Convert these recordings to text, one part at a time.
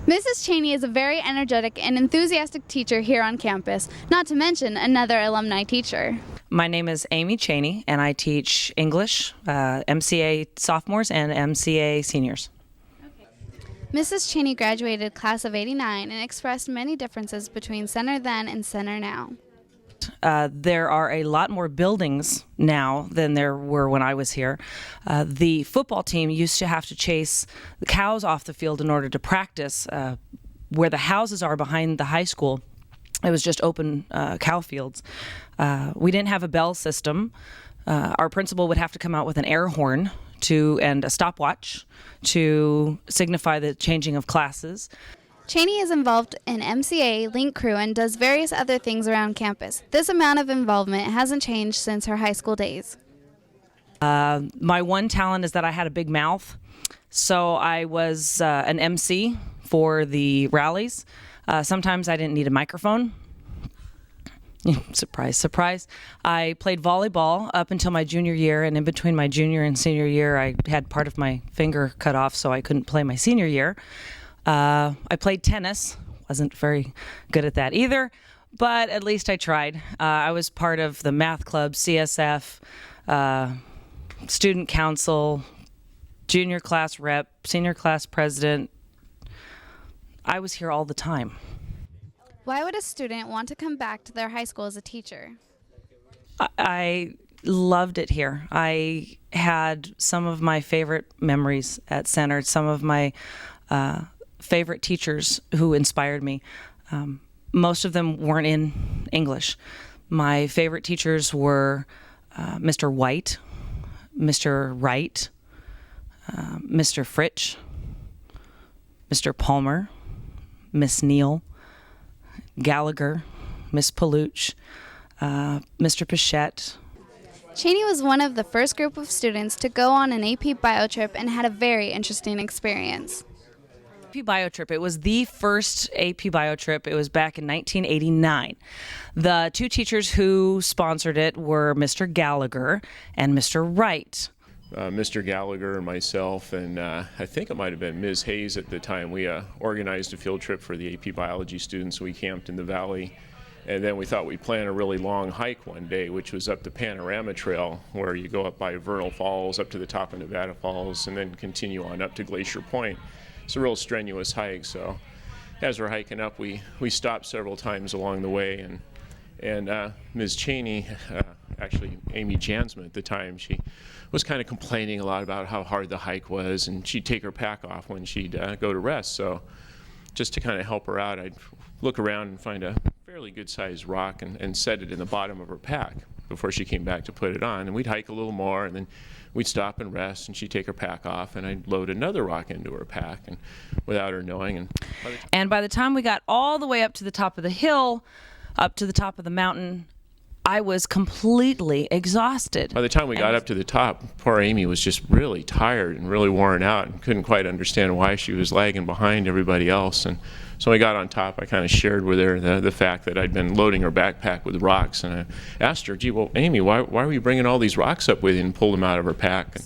Mrs. Chaney is a very energetic and enthusiastic teacher here on campus, not to mention another alumni teacher. My name is Amy Chaney, and I teach English, MCA sophomores and MCA seniors. Mrs. Chaney graduated class of '89 and expressed many differences between center then and center now. There are a lot more buildings now than there were when I was here. The football team used to have to chase the cows off the field in order to practice. Where the houses are behind the high school, it was just open cow fields. We didn't have a bell system. Our principal would have to come out with an air horn and a stopwatch to signify the changing of classes. Chaney is involved in MCA, Link Crew, and does various other things around campus. This amount of involvement hasn't changed since her high school days. My one talent is that I had a big mouth, so I was an MC for the rallies. Sometimes I didn't need a microphone. Surprise, surprise. I played volleyball up until my junior year, and in between my junior and senior year, I had part of my finger cut off, so I couldn't play my senior year. I played tennis. Wasn't very good at that either, but at least I tried. I was part of the math club, CSF, student council, junior class rep, senior class president. I was here all the time. Why would a student want to come back to their high school as a teacher? I loved it here. I had some of my favorite memories at Center, some of my favorite teachers who inspired me. Most of them weren't in English. My favorite teachers were Mr. White, Mr. Wright, Mr. Fritsch, Mr. Palmer, Miss Neal, Gallagher, Miss Paluch, Mr. Pacheco. Chaney was one of the first group of students to go on an AP bio trip and had a very interesting experience. AP bio trip. It was the first AP bio trip. It was back in 1989. The two teachers who sponsored it were Mr. Gallagher and Mr. Wright. Mr. Gallagher and myself, and I think it might have been Ms. Hayes at the time, we organized a field trip for the AP biology students. We camped in the valley, and then we thought we'd plan a really long hike one day, which was up the Panorama Trail, where you go up by Vernal Falls, up to the top of Nevada Falls, and then continue on up to Glacier Point. It's a real strenuous hike, so as we're hiking up, we stopped several times along the way, and Ms. Chaney, actually Amy Jansma at the time, she was kind of complaining a lot about how hard the hike was, and she'd take her pack off when she'd go to rest. So just to kind of help her out, I'd look around and find a fairly good-sized rock and set it in the bottom of her pack before she came back to put it on. And we'd hike a little more, and then we'd stop and rest, and she'd take her pack off, and I'd load another rock into her pack, and without her knowing. And by the time we got all the way up to the top of the hill, up to the top of the mountain, I was completely exhausted. By the time we got up to the top, poor Amy was just really tired and really worn out and couldn't quite understand why she was lagging behind everybody else. And so when we got on top, I kind of shared with her the fact that I'd been loading her backpack with rocks. And I asked her, gee, well, Amy, why were you bringing all these rocks up with you, and pulled them out of her pack? And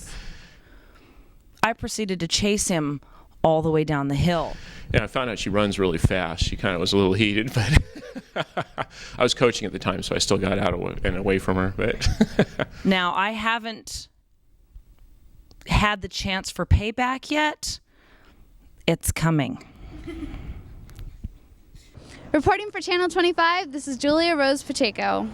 I proceeded to chase him all the way down the hill. Yeah, I found out she runs really fast. She kind of was a little heated, but I was coaching at the time, so I still got out and away from her. But now, I haven't had the chance for payback yet. It's coming. Reporting for Channel 25, this is Julia Rose Pacheco.